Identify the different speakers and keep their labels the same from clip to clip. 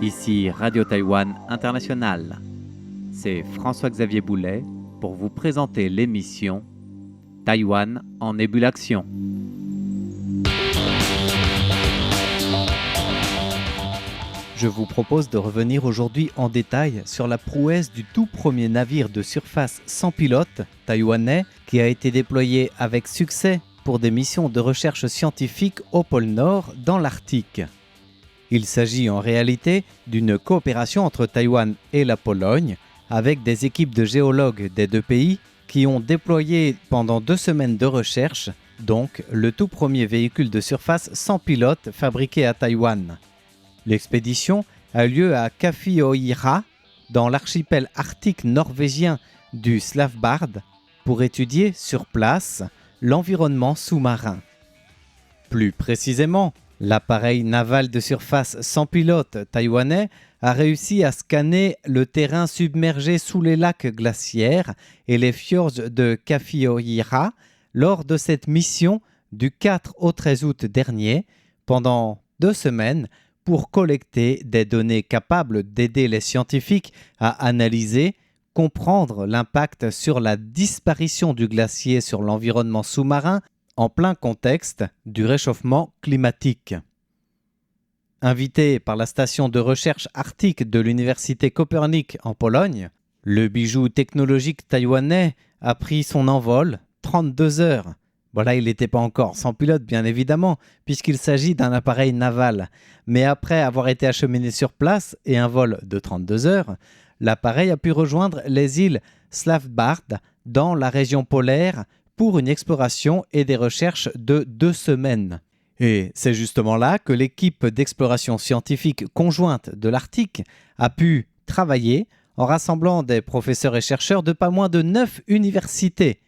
Speaker 1: Ici Radio Taïwan International. C'est François-Xavier Boulet pour vous présenter l'émission Taïwan en ébullition. Je vous propose de revenir aujourd'hui en détail sur la prouesse du tout premier navire de surface sans pilote taïwanais qui a été déployé avec succès pour des missions de recherche scientifique au pôle Nord dans l'Arctique. Il s'agit en réalité d'une coopération entre Taïwan et la Pologne avec des équipes de géologues des deux pays qui ont déployé pendant 2 semaines de recherche, donc le tout premier véhicule de surface sans pilote fabriqué à Taïwan. L'expédition a lieu à Kafioira, dans l'archipel arctique norvégien du Svalbard, pour étudier sur place l'environnement sous-marin. Plus précisément, l'appareil naval de surface sans pilote taïwanais a réussi à scanner le terrain submergé sous les lacs glaciaires et les fjords de Kafioira lors de cette mission du 4 au 13 août dernier, pendant 2 semaines, pour collecter des données capables d'aider les scientifiques à analyser, comprendre l'impact sur la disparition du glacier sur l'environnement sous-marin en plein contexte du réchauffement climatique. Invité par la station de recherche arctique de l'université Copernic en Pologne, le bijou technologique taïwanais a pris son envol 32 heures. Voilà, il n'était pas encore sans pilote, bien évidemment, puisqu'il s'agit d'un appareil naval. Mais après avoir été acheminé sur place et un vol de 32 heures, l'appareil a pu rejoindre les îles Svalbard dans la région polaire pour une exploration et des recherches de 2 semaines. Et c'est justement là que l'équipe d'exploration scientifique conjointe de l'Arctique a pu travailler en rassemblant des professeurs et chercheurs de pas moins de 9 universités.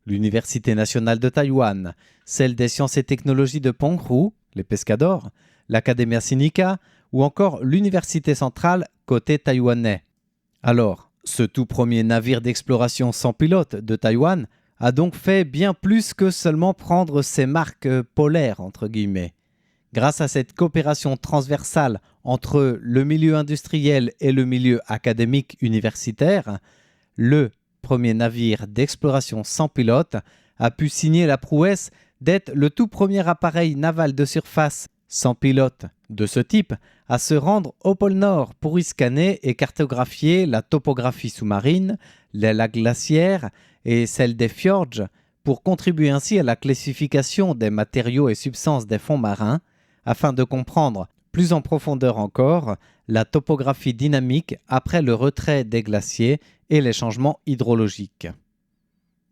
Speaker 1: L'Université nationale de Taïwan, celle des sciences et technologies de Penghu, les Pescadors, l'Academia Sinica ou encore l'Université centrale côté taïwanais. Alors, ce tout premier navire d'exploration sans pilote de Taïwan a donc fait bien plus que seulement prendre ses marques polaires, entre guillemets. Grâce à cette coopération transversale entre le milieu industriel et le milieu académique universitaire, le premier navire d'exploration sans pilote a pu signer la prouesse d'être le tout premier appareil naval de surface sans pilote de ce type à se rendre au pôle Nord pour y scanner et cartographier la topographie sous-marine, les lacs glaciaires et celle des fjords pour contribuer ainsi à la classification des matériaux et substances des fonds marins afin de comprendre plus en profondeur encore la topographie dynamique après le retrait des glaciers et les changements hydrologiques.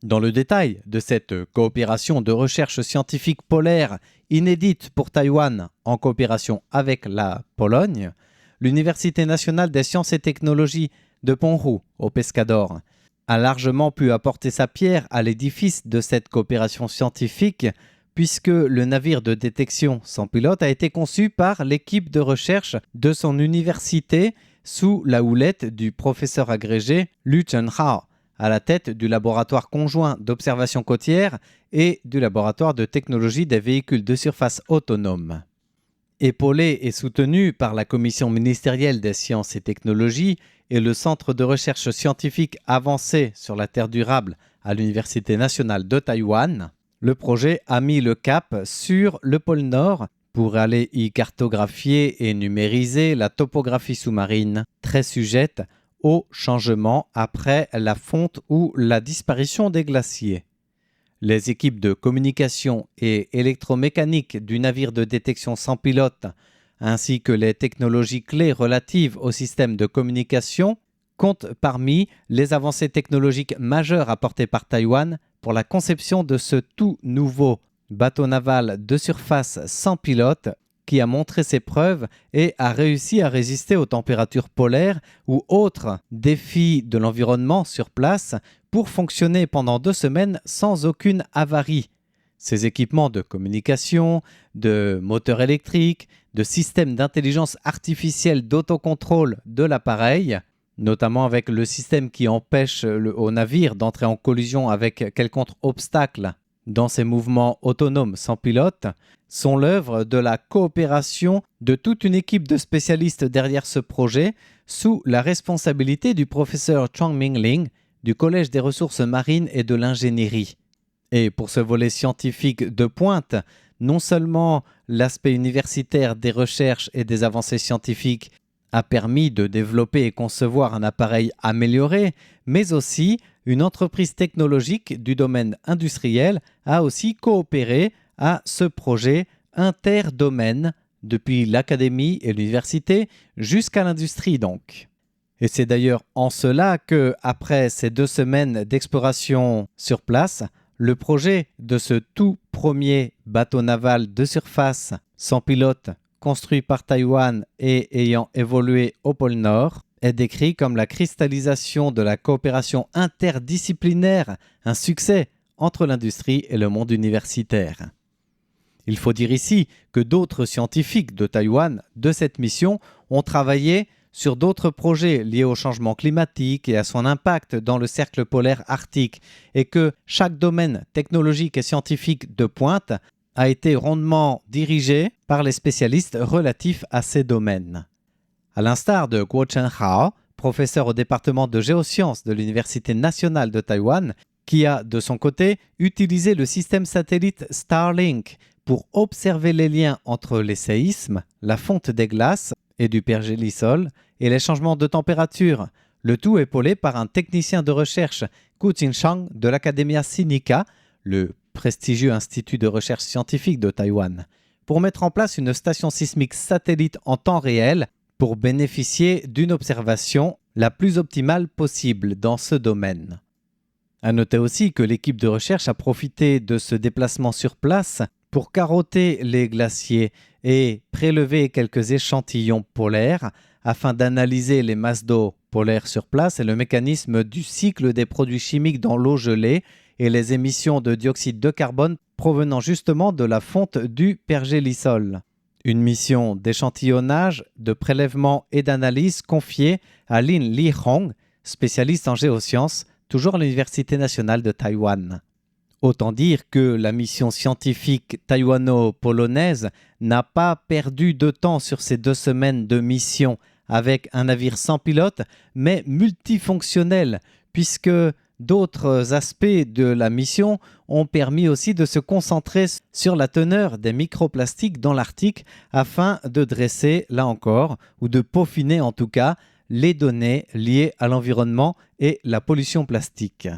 Speaker 1: Dans le détail de cette coopération de recherche scientifique polaire inédite pour Taïwan en coopération avec la Pologne, l'Université nationale des sciences et technologies de Penghu au Pescador a largement pu apporter sa pierre à l'édifice de cette coopération scientifique puisque le navire de détection sans pilote a été conçu par l'équipe de recherche de son université sous la houlette du professeur agrégé Lu Chunhao, à la tête du laboratoire conjoint d'observation côtière et du laboratoire de technologie des véhicules de surface autonomes. Épaulé et soutenu par la Commission ministérielle des sciences et technologies et le Centre de recherche scientifique avancé sur la Terre durable à l'Université nationale de Taïwan, le projet a mis le cap sur le pôle Nord pour aller y cartographier et numériser la topographie sous-marine, très sujette aux changements après la fonte ou la disparition des glaciers. Les équipes de communication et électromécanique du navire de détection sans pilote, ainsi que les technologies clés relatives au système de communication, comptent parmi les avancées technologiques majeures apportées par Taïwan pour la conception de ce tout nouveau bateau naval de surface sans pilote qui a montré ses preuves et a réussi à résister aux températures polaires ou autres défis de l'environnement sur place pour fonctionner pendant 2 semaines sans aucune avarie. Ces équipements de communication, de moteurs électriques, de systèmes d'intelligence artificielle d'autocontrôle de l'appareil notamment avec le système qui empêche au navire d'entrer en collision avec quelconque obstacle dans ses mouvements autonomes sans pilote, sont l'œuvre de la coopération de toute une équipe de spécialistes derrière ce projet, sous la responsabilité du professeur Chang Mingling du Collège des ressources marines et de l'ingénierie. Et pour ce volet scientifique de pointe, non seulement l'aspect universitaire des recherches et des avancées scientifiques a permis de développer et concevoir un appareil amélioré, mais aussi une entreprise technologique du domaine industriel a aussi coopéré à ce projet interdomaine depuis l'académie et l'université jusqu'à l'industrie donc. Et c'est d'ailleurs en cela que, après ces 2 semaines d'exploration sur place, le projet de ce tout premier bateau naval de surface sans pilote construit par Taïwan et ayant évolué au pôle Nord est décrit comme la cristallisation de la coopération interdisciplinaire, un succès entre l'industrie et le monde universitaire. Il faut dire ici que d'autres scientifiques de Taïwan de cette mission ont travaillé sur d'autres projets liés au changement climatique et à son impact dans le cercle polaire arctique et que chaque domaine technologique et scientifique de pointe a été rondement dirigé par les spécialistes relatifs à ces domaines. À l'instar de Guo Chenhao, professeur au département de géosciences de l'Université nationale de Taïwan, qui a de son côté utilisé le système satellite Starlink pour observer les liens entre les séismes, la fonte des glaces et du pergélisol et les changements de température, le tout épaulé par un technicien de recherche, Ku Qingshang de l'Academia Sinica, le prestigieux institut de recherche scientifique de Taïwan, pour mettre en place une station sismique satellite en temps réel pour bénéficier d'une observation la plus optimale possible dans ce domaine. À noter aussi que l'équipe de recherche a profité de ce déplacement sur place pour carotter les glaciers et prélever quelques échantillons polaires afin d'analyser les masses d'eau polaires sur place et le mécanisme du cycle des produits chimiques dans l'eau gelée et les émissions de dioxyde de carbone provenant justement de la fonte du pergélisol. Une mission d'échantillonnage, de prélèvement et d'analyse confiée à Lin Li-hong, spécialiste en géosciences, toujours à l'Université nationale de Taïwan. Autant dire que la mission scientifique taïwano-polonaise n'a pas perdu de temps sur ces 2 semaines de mission avec un navire sans pilote, mais multifonctionnel, puisque d'autres aspects de la mission ont permis aussi de se concentrer sur la teneur des microplastiques dans l'Arctique afin de dresser, là encore, ou de peaufiner en tout cas, les données liées à l'environnement et la pollution plastique.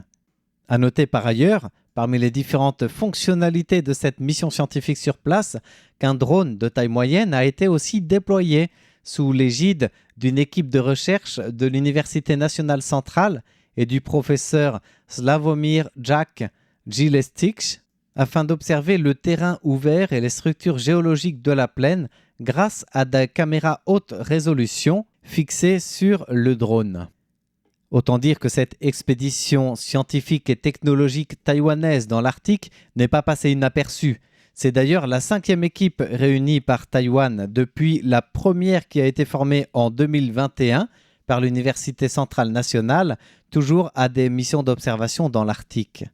Speaker 1: À noter par ailleurs, parmi les différentes fonctionnalités de cette mission scientifique sur place, qu'un drone de taille moyenne a été aussi déployé sous l'égide d'une équipe de recherche de l'Université nationale centrale et du professeur Slavomir Jak Gilestich afin d'observer le terrain ouvert et les structures géologiques de la plaine grâce à des caméras haute résolution fixées sur le drone. Autant dire que cette expédition scientifique et technologique taïwanaise dans l'Arctique n'est pas passée inaperçue. C'est d'ailleurs la 5e équipe réunie par Taïwan depuis la première qui a été formée en 2021 par l'Université centrale nationale, toujours à des missions d'observation dans l'Arctique.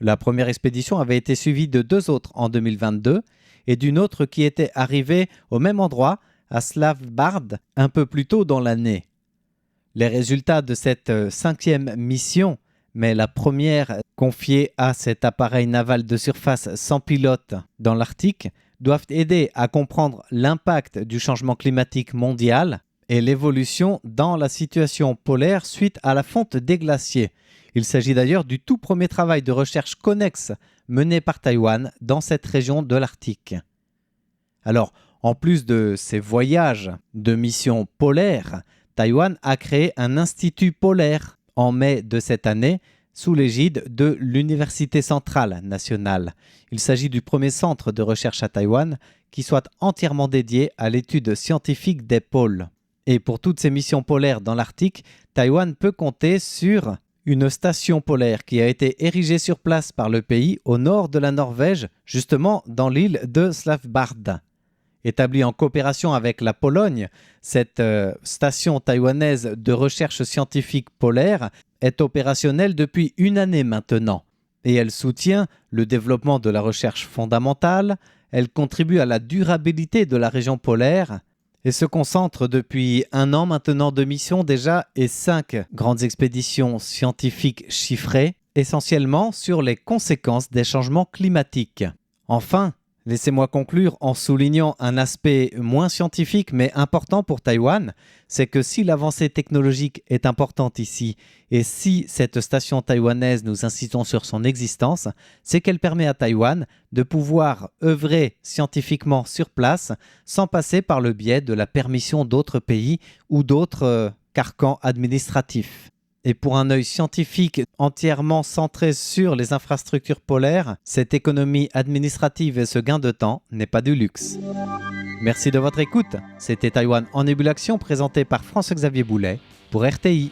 Speaker 1: La première expédition avait été suivie de 2 autres en 2022 et d'une autre qui était arrivée au même endroit, à Svalbard, un peu plus tôt dans l'année. Les résultats de cette 5e mission, mais la première confiée à cet appareil naval de surface sans pilote dans l'Arctique, doivent aider à comprendre l'impact du changement climatique mondial et l'évolution dans la situation polaire suite à la fonte des glaciers. Il s'agit d'ailleurs du tout premier travail de recherche connexe mené par Taïwan dans cette région de l'Arctique. Alors, en plus de ces voyages de missions polaires, Taïwan a créé un institut polaire en mai de cette année sous l'égide de l'Université centrale nationale. Il s'agit du premier centre de recherche à Taïwan qui soit entièrement dédié à l'étude scientifique des pôles. Et pour toutes ces missions polaires dans l'Arctique, Taïwan peut compter sur une station polaire qui a été érigée sur place par le pays au nord de la Norvège, justement dans l'île de Svalbard. Établie en coopération avec la Pologne, cette station taïwanaise de recherche scientifique polaire est opérationnelle depuis une année maintenant. Et elle soutient le développement de la recherche fondamentale, elle contribue à la durabilité de la région polaire et se concentre depuis un an maintenant de missions déjà et 5 grandes expéditions scientifiques chiffrées, essentiellement sur les conséquences des changements climatiques. Enfin, laissez-moi conclure en soulignant un aspect moins scientifique mais important pour Taïwan, c'est que si l'avancée technologique est importante ici et si cette station taïwanaise, nous insistons sur son existence, c'est qu'elle permet à Taïwan de pouvoir œuvrer scientifiquement sur place sans passer par le biais de la permission d'autres pays ou d'autres carcans administratifs. Et pour un œil scientifique entièrement centré sur les infrastructures polaires, cette économie administrative et ce gain de temps n'est pas du luxe. Merci de votre écoute. C'était Taïwan en ébullition présenté par François-Xavier Boulet pour RTI.